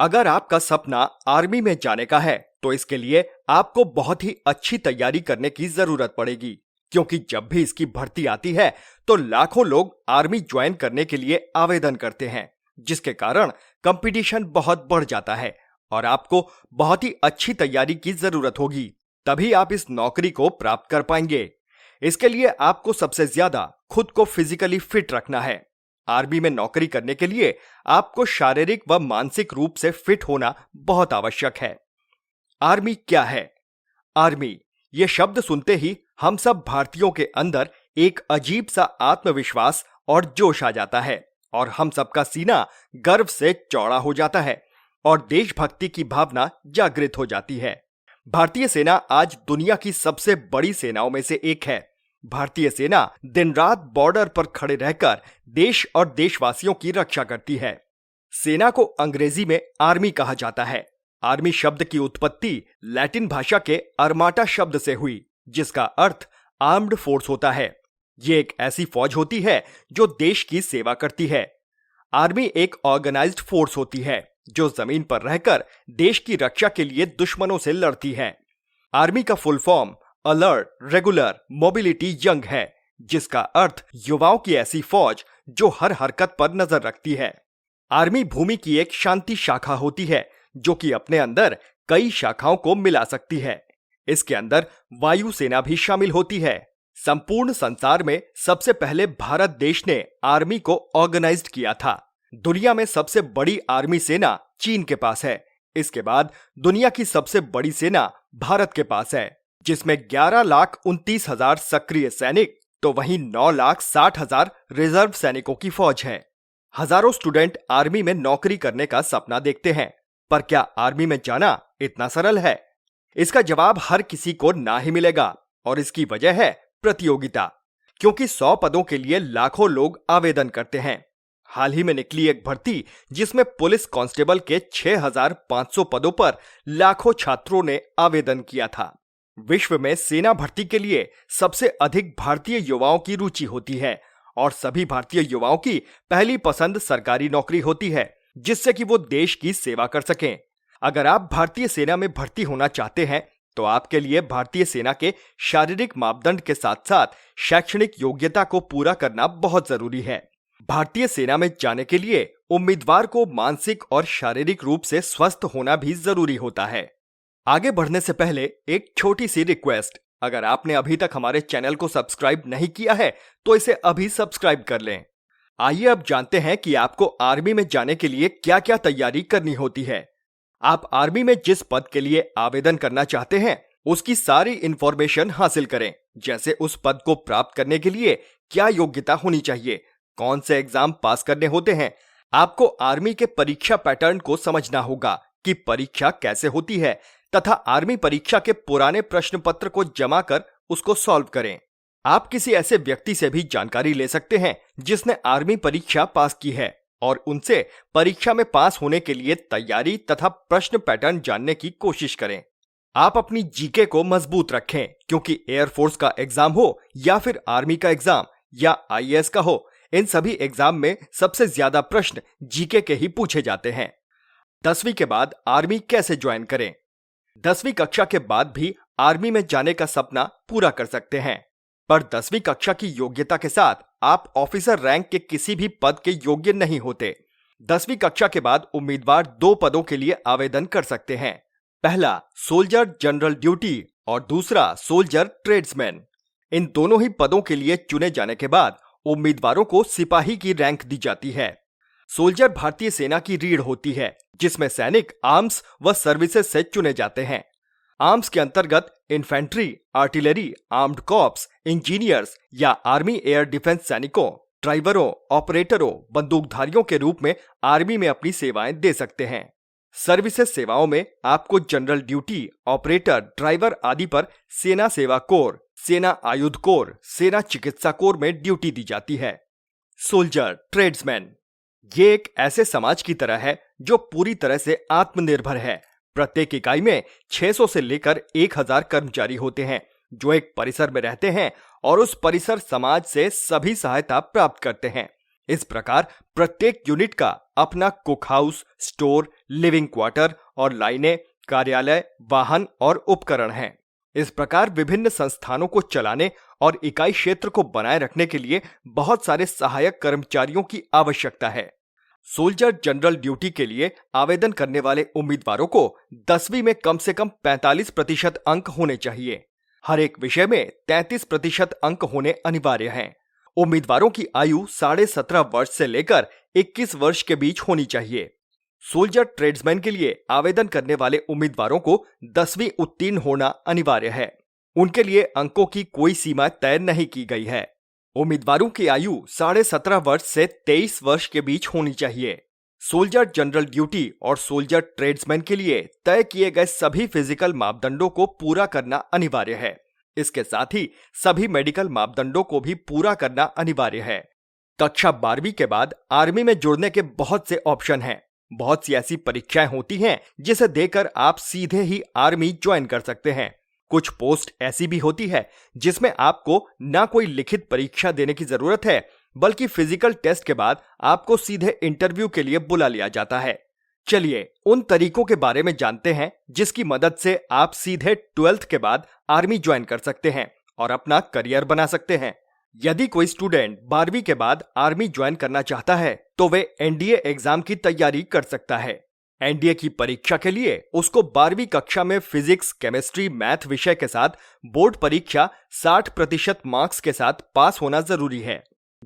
अगर आपका सपना आर्मी में जाने का है तो इसके लिए आपको बहुत ही अच्छी तैयारी करने की जरूरत पड़ेगी, क्योंकि जब भी इसकी भर्ती आती है तो लाखों लोग आर्मी ज्वाइन करने के लिए आवेदन करते हैं, जिसके कारण कंपटीशन बहुत बढ़ जाता है और आपको बहुत ही अच्छी तैयारी की जरूरत होगी, तभी आप इस नौकरी को प्राप्त कर पाएंगे। इसके लिए आपको सबसे ज्यादा खुद को फिजिकली फिट रखना है। आर्मी में नौकरी करने के लिए आपको शारीरिक व मानसिक रूप से फिट होना बहुत आवश्यक है। आर्मी क्या है? आर्मी ये शब्द सुनते ही हम सब भारतीयों के अंदर एक अजीब सा आत्मविश्वास और जोश आ जाता है और हम सबका सीना गर्व से चौड़ा हो जाता है और देशभक्ति की भावना जागृत हो जाती है। भारतीय सेना आज दुनिया की सबसे बड़ी सेनाओं में से एक है। भारतीय सेना दिन रात बॉर्डर पर खड़े रहकर देश और देशवासियों की रक्षा करती है। सेना को अंग्रेजी में आर्मी कहा जाता है। आर्मी शब्द की उत्पत्ति लैटिन भाषा के अर्माटा शब्द से हुई, जिसका अर्थ आर्म्ड फोर्स होता है। ये एक ऐसी फौज होती है जो देश की सेवा करती है। आर्मी एक ऑर्गेनाइज्ड फोर्स होती है जो जमीन पर रहकर देश की रक्षा के लिए दुश्मनों से लड़ती है। आर्मी का full form alert, regular, mobility, young है, जिसका अर्थ युवाओं की ऐसी फौज जो हर हरकत पर नजर रखती है। आर्मी भूमि की एक शांति शाखा होती है जो कि अपने अंदर कई शाखाओं को मिला सकती है। इसके अंदर वायु सेना भी शामिल होती है। संपूर्ण संसार में सबसे पहले भारत देश ने आर्मी को ऑर्गेनाइज्ड किया था। दुनिया में सबसे बड़ी आर्मी सेना चीन के पास है। इसके बाद दुनिया की सबसे बड़ी सेना भारत के पास है, जिसमें 11,29,000 सक्रिय सैनिक तो वहीं 9,60,000 रिजर्व सैनिकों की फौज है। हजारों स्टूडेंट आर्मी में नौकरी करने का सपना देखते हैं, पर क्या आर्मी में जाना इतना सरल है? इसका जवाब हर किसी को ना ही मिलेगा और इसकी वजह है प्रतियोगिता, क्योंकि 100 पदों के लिए लाखों लोग आवेदन करते हैं। हाल ही में निकली एक भर्ती जिसमें पुलिस कांस्टेबल के 6,500 पदों पर लाखों छात्रों ने आवेदन किया था। विश्व में सेना भर्ती के लिए सबसे अधिक भारतीय युवाओं की रुचि होती है और सभी भारतीय युवाओं की पहली पसंद सरकारी नौकरी होती है, जिससे कि वो देश की सेवा कर सकें। अगर आप भारतीय सेना में भर्ती होना चाहते हैं तो आपके लिए भारतीय सेना के शारीरिक मापदंड के साथ साथ शैक्षणिक योग्यता को पूरा करना बहुत जरूरी है। भारतीय सेना में जाने के लिए उम्मीदवार को मानसिक और शारीरिक रूप से स्वस्थ होना भी जरूरी होता है। आगे बढ़ने से पहले एक छोटी सी रिक्वेस्ट, अगर आपने अभी तक हमारे चैनल को सब्सक्राइब नहीं किया है तो इसे अभी सब्सक्राइब कर लें। आइए अब जानते हैं कि आपको आर्मी में जाने के लिए क्या क्या तैयारी करनी होती है। आप आर्मी में जिस पद के लिए आवेदन करना चाहते हैं उसकी सारी इंफॉर्मेशन हासिल करें, जैसे उस पद को प्राप्त करने के लिए क्या योग्यता होनी चाहिए, कौन से एग्जाम पास करने होते हैं। आपको आर्मी के परीक्षा पैटर्न को समझना होगा कि परीक्षा कैसे होती है तथा आर्मी परीक्षा के पुराने प्रश्न पत्र को जमा कर उसको सॉल्व करें। आप किसी ऐसे व्यक्ति से भी जानकारी ले सकते हैं जिसने आर्मी परीक्षा पास की है और उनसे परीक्षा में पास होने के लिए तैयारी तथा प्रश्न पैटर्न जानने की कोशिश करें। आप अपनी जीके को मजबूत रखें, क्योंकि एयरफोर्स का एग्जाम हो या फिर आर्मी का एग्जाम या आईएएस का हो, इन सभी एग्जाम में सबसे ज्यादा प्रश्न जीके के ही पूछे जाते हैं। 10वीं के बाद आर्मी कैसे ज्वाइन करें? 10वीं कक्षा के बाद भी आर्मी में जाने का सपना पूरा कर सकते हैं, पर 10वीं कक्षा की योग्यता के साथ आप ऑफिसर रैंक के किसी भी पद के योग्य नहीं होते। 10वीं कक्षा के बाद उम्मीदवार 2 पदों के लिए आवेदन कर सकते हैं। पहला सोल्जर जनरल ड्यूटी और दूसरा सोल्जर ट्रेड्समैन। इन दोनों ही पदों के लिए चुने जाने के बाद उम्मीदवारों को सिपाही की रैंक दी जाती है। सोल्जर भारतीय सेना की रीढ़ होती है, जिसमें सैनिक आर्म्स व सर्विसेज से चुने जाते हैं। आर्म्स के अंतर्गत infantry, artillery, armed corps, engineers या आर्मी एयर डिफेंस सैनिकों, ड्राइवरों, ऑपरेटरों, बंदूकधारियों के रूप में आर्मी में अपनी सेवाएं दे सकते हैं। सर्विसेज सेवाओं में आपको जनरल ड्यूटी, ऑपरेटर, ड्राइवर आदि पर सेना सेवा कोर, सेना आयुध कोर, सेना चिकित्सा कोर में ड्यूटी दी जाती है। सोल्जर ट्रेड्समैन ये एक ऐसे समाज की तरह है जो पूरी तरह से आत्मनिर्भर है। प्रत्येक इकाई में 600 से लेकर 1000 कर्मचारी होते हैं जो एक परिसर में रहते हैं और उस परिसर समाज से सभी सहायता प्राप्त करते हैं। इस प्रकार प्रत्येक यूनिट का अपना cook house, store, living quarter और लाइनें, कार्यालय, वाहन और उपकरण हैं। इस प्रकार विभिन्न संस्थानों को चलाने और इकाई क्षेत्र को बनाए रखने के लिए बहुत सारे सहायक कर्मचारियों की आवश्यकता है। सोल्जर जनरल ड्यूटी के लिए आवेदन करने वाले उम्मीदवारों को 10वीं में कम से कम 45% अंक होने चाहिए। हर एक विषय में 33% अंक होने अनिवार्य हैं। उम्मीदवारों की आयु 17.5 वर्ष से लेकर 21 वर्ष के बीच होनी चाहिए। सोल्जर ट्रेड्समैन के लिए आवेदन करने वाले उम्मीदवारों को 10वीं उत्तीर्ण होना अनिवार्य है। उनके लिए अंकों की कोई सीमा तय नहीं की गई है। उम्मीदवारों की आयु 17.5 वर्ष से 23 वर्ष के बीच होनी चाहिए। सोल्जर जनरल ड्यूटी और सोल्जर ट्रेड्समैन के लिए तय किए गए सभी फिजिकल मापदंडों को पूरा करना अनिवार्य है। इसके साथ ही सभी मेडिकल मापदंडों को भी पूरा करना अनिवार्य है। कक्षा 12वीं के बाद आर्मी में जुड़ने के बहुत से ऑप्शन हैं। बहुत सी ऐसी परीक्षाएं होती हैं जिसे देकर आप सीधे ही आर्मी ज्वाइन कर सकते हैं। कुछ पोस्ट ऐसी भी होती है जिसमें आपको ना कोई लिखित परीक्षा देने की जरूरत है, बल्कि फिजिकल टेस्ट के बाद आपको सीधे इंटरव्यू के लिए बुला लिया जाता है। चलिए उन तरीकों के बारे में जानते हैं जिसकी मदद से आप सीधे 12th के बाद आर्मी ज्वाइन कर सकते हैं और अपना करियर बना सकते हैं। यदि कोई स्टूडेंट 12वीं के बाद आर्मी ज्वाइन करना चाहता है तो वे एनडीए एग्जाम की तैयारी कर सकता है। एनडीए की परीक्षा के लिए उसको 12वीं कक्षा में फिजिक्स, केमिस्ट्री, मैथ विषय के साथ बोर्ड परीक्षा 60% मार्क्स के साथ पास होना जरूरी है।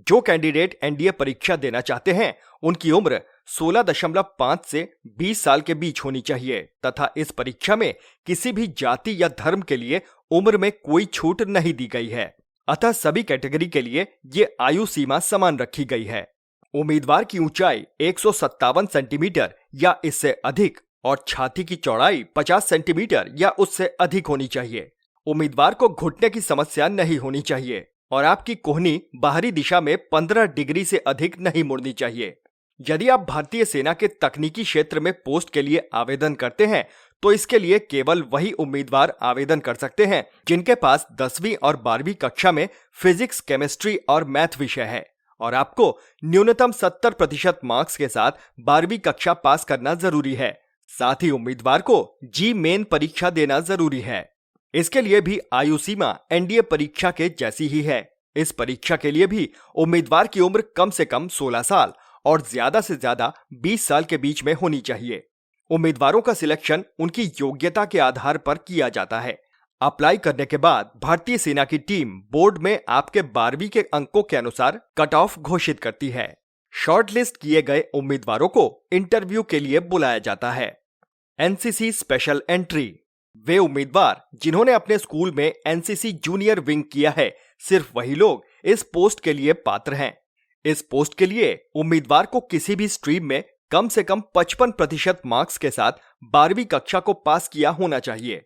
जो कैंडिडेट एनडीए परीक्षा देना चाहते हैं उनकी उम्र 16.5 से 20 साल के बीच होनी चाहिए तथा इस परीक्षा में किसी भी जाति या धर्म के लिए उम्र में कोई छूट नहीं दी गई है। अतः सभी कैटेगरी के लिए ये आयु सीमा समान रखी गई है। उम्मीदवार की ऊंचाई 157 सेंटीमीटर या इससे अधिक और छाती की चौड़ाई 50 सेंटीमीटर या उससे अधिक होनी चाहिए। उम्मीदवार को घुटने की समस्या नहीं होनी चाहिए और आपकी कोहनी बाहरी दिशा में 15 डिग्री से अधिक नहीं मुड़नी चाहिए। यदि आप भारतीय सेना के तकनीकी क्षेत्र में पोस्ट के लिए आवेदन करते हैं तो इसके लिए केवल वही उम्मीदवार आवेदन कर सकते हैं जिनके पास 10वीं और 12वीं कक्षा में फिजिक्स, केमिस्ट्री और मैथ विषय है और आपको न्यूनतम 70% मार्क्स के साथ 12वीं कक्षा पास करना जरूरी है। साथ ही उम्मीदवार को जी मेन परीक्षा देना जरूरी है। इसके लिए भी आयु सीमा एनडीए परीक्षा के जैसी ही है। इस परीक्षा के लिए भी उम्मीदवार की उम्र कम से कम 16 साल और ज्यादा से ज्यादा 20 साल के बीच में होनी चाहिए। उम्मीदवारों का सिलेक्शन उनकी योग्यता के आधार पर किया जाता है। अप्लाई करने के बाद भारतीय सेना की टीम बोर्ड में आपके 12वीं के अंकों के अनुसार कट ऑफ घोषित करती है। शॉर्टलिस्ट किए गए उम्मीदवारों को इंटरव्यू के लिए बुलाया जाता है। NCC special entry. वे उम्मीदवार जिन्होंने अपने स्कूल में एनसीसी जूनियर विंग किया है, सिर्फ वही लोग इस पोस्ट के लिए पात्र हैं। इस पोस्ट के लिए उम्मीदवार को किसी भी स्ट्रीम में कम से कम 55% मार्क्स के साथ 12वीं कक्षा को पास किया होना चाहिए।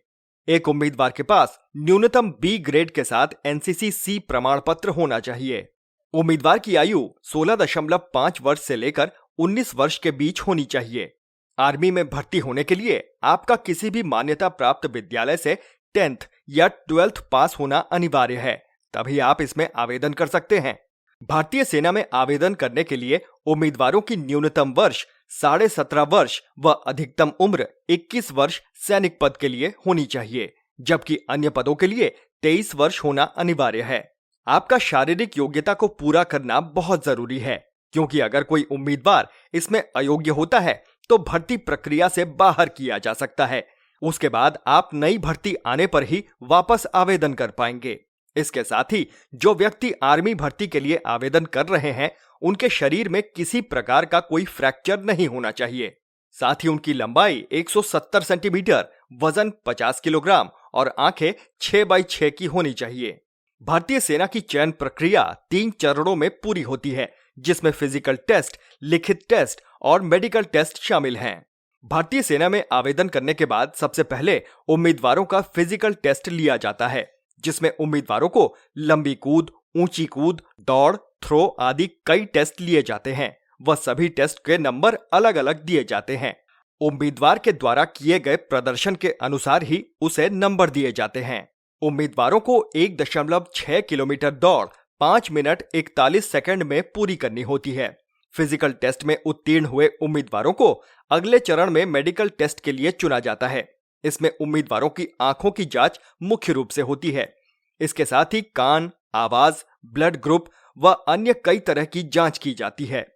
एक उम्मीदवार के पास न्यूनतम बी ग्रेड के साथ एनसीसी सी प्रमाण पत्र होना चाहिए। उम्मीदवार की आयु 16.5 वर्ष से लेकर 19 वर्ष के बीच होनी चाहिए। आर्मी में भर्ती होने के लिए आपका किसी भी मान्यता प्राप्त विद्यालय से 10th या 12th पास होना अनिवार्य है, तभी आप इसमें आवेदन कर सकते हैं। भारतीय सेना में आवेदन करने के लिए उम्मीदवारों की न्यूनतम वर्ष 17.5 वर्ष व अधिकतम उम्र 21 वर्ष सैनिक पद के लिए होनी चाहिए, जबकि अन्य पदों के लिए 23 वर्ष होना अनिवार्य है। आपका शारीरिक योग्यता को पूरा करना बहुत जरूरी है, क्योंकि अगर कोई उम्मीदवार इसमें अयोग्य होता है तो भर्ती प्रक्रिया से बाहर किया जा सकता है। उसके बाद आप नई भर्ती आने पर ही वापस आवेदन कर पाएंगे। इसके साथ ही जो व्यक्ति आर्मी भर्ती के लिए आवेदन कर रहे हैं उनके शरीर में किसी प्रकार का कोई फ्रैक्चर नहीं होना चाहिए। साथ ही उनकी लंबाई 170 सेंटीमीटर, वजन 50 किलोग्राम और आंखें 6x6 की होनी चाहिए। भारतीय सेना की चयन प्रक्रिया 3 चरणों में पूरी होती है, जिसमें फिजिकल टेस्ट, लिखित टेस्ट और मेडिकल टेस्ट शामिल हैं। भारतीय सेना में आवेदन करने के बाद सबसे पहले उम्मीदवारों का फिजिकल टेस्ट लिया जाता है, जिसमें उम्मीदवारों को लंबी कूद, ऊंची कूद, दौड़, थ्रो आदि कई टेस्ट लिए जाते हैं। वह सभी टेस्ट के नंबर अलग अलग दिए जाते हैं। उम्मीदवार के द्वारा किए गए प्रदर्शन के अनुसार ही उसे नंबर दिए जाते हैं। उम्मीदवारों को 1.6 किलोमीटर दौड़, 5 मिनट 41 सेकंड में पूरी करनी होती है। फिजिकल टेस्ट में उत्तीर्ण हुए उम्मीदवारों को अगले चरण में मेडिकल टेस्ट के लिए चुना जाता है। इसमें उम्मीदवारों की आंखों की जांच मुख्य रूप से होती है। इसके साथ ही कान, आवाज, ब्लड ग्रुप व अन्य कई तरह की जांच की जाती है।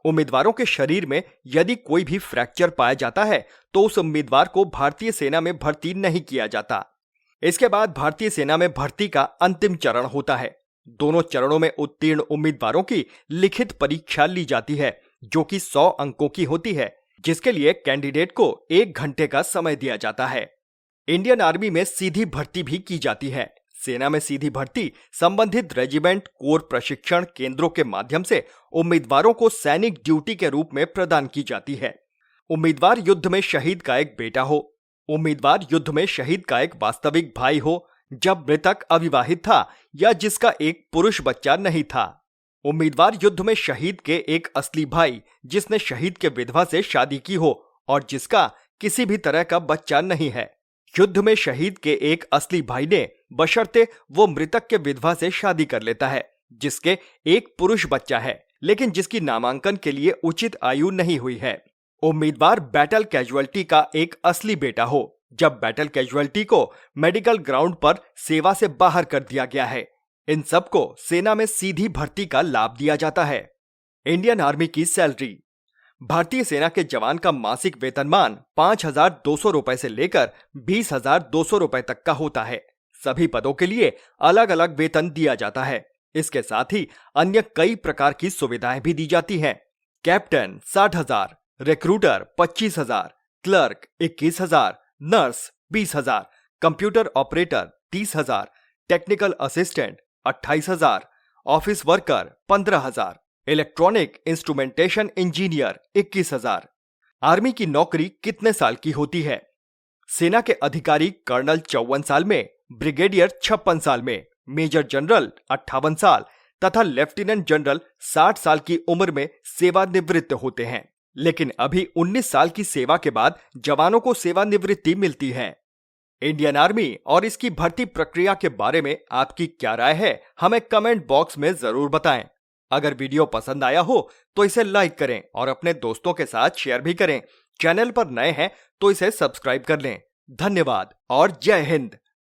उम्मीदवारों के शरीर में यदि कोई भी फ्रैक्चर पाया जाता है तो उस उम्मीदवार को भारतीय सेना में भर्ती नहीं किया जाता। इसके बाद भारतीय सेना में भर्ती का अंतिम चरण होता है। दोनों चरणों में उत्तीर्ण उम्मीदवारों की लिखित परीक्षा ली जाती है, जो कि 100 अंकों की होती है, जिसके लिए कैंडिडेट को 1 घंटे का समय दिया जाता है। इंडियन आर्मी में सीधी भर्ती भी की जाती है। सेना में सीधी भर्ती संबंधित रेजिमेंट कोर प्रशिक्षण केंद्रों के माध्यम से उम्मीदवारों को सैनिक ड्यूटी के रूप में प्रदान की जाती है। उम्मीदवार युद्ध में शहीद का एक बेटा हो, उम्मीदवार युद्ध में शहीद का एक वास्तविक भाई हो जब मृतक अविवाहित था या जिसका एक पुरुष बच्चा नहीं था, उम्मीदवार युद्ध में शहीद के एक असली भाई जिसने शहीद के विधवा से शादी की हो और जिसका किसी भी तरह का बच्चा नहीं है, युद्ध में शहीद के एक असली भाई ने बशर्ते वो मृतक के विधवा से शादी कर लेता है जिसके एक पुरुष बच्चा है लेकिन जिसकी नामांकन के लिए उचित आयु नहीं हुई है, उम्मीदवार बैटल कैजुअल्टी का एक असली बेटा हो जब बैटल कैजुअल्टी को मेडिकल ग्राउंड पर सेवा से बाहर कर दिया गया है। इन सबको सेना में सीधी भर्ती का लाभ दिया जाता है। इंडियन आर्मी की सैलरी। भारतीय सेना के जवान का मासिक वेतनमान 5,200 रुपए से लेकर 20,200 रुपए तक का होता है। सभी पदों के लिए अलग अलग वेतन दिया जाता है। इसके साथ ही अन्य कई प्रकार की सुविधाएं भी दी जाती हैं। Captain 60,000, recruiter 25,000, clerk 21,000, nurse 20,000, computer operator 30,000, technical assistant 28,000, office worker 15,000, electronic instrumentation engineer 21,000। Army की नौकरी कितने साल की होती है? सेना के अधिकारी कर्नल 54 साल में, ब्रिगेडियर 56 साल में, मेजर जनरल 58 साल तथा लेफ्टिनेंट जनरल 60 साल की उम्र में सेवानिवृत्त होते हैं। लेकिन अभी 19 साल की सेवा के बाद जवानों को सेवानिवृत्ति मिलती है। इंडियन आर्मी और इसकी भर्ती प्रक्रिया के बारे में आपकी क्या राय है, हमें कमेंट बॉक्स में जरूर बताएं। अगर वीडियो पसंद आया हो तो इसे लाइक करें और अपने दोस्तों के साथ शेयर भी करें। चैनल पर नए हैं तो इसे सब्सक्राइब कर लें। धन्यवाद और जय हिंद।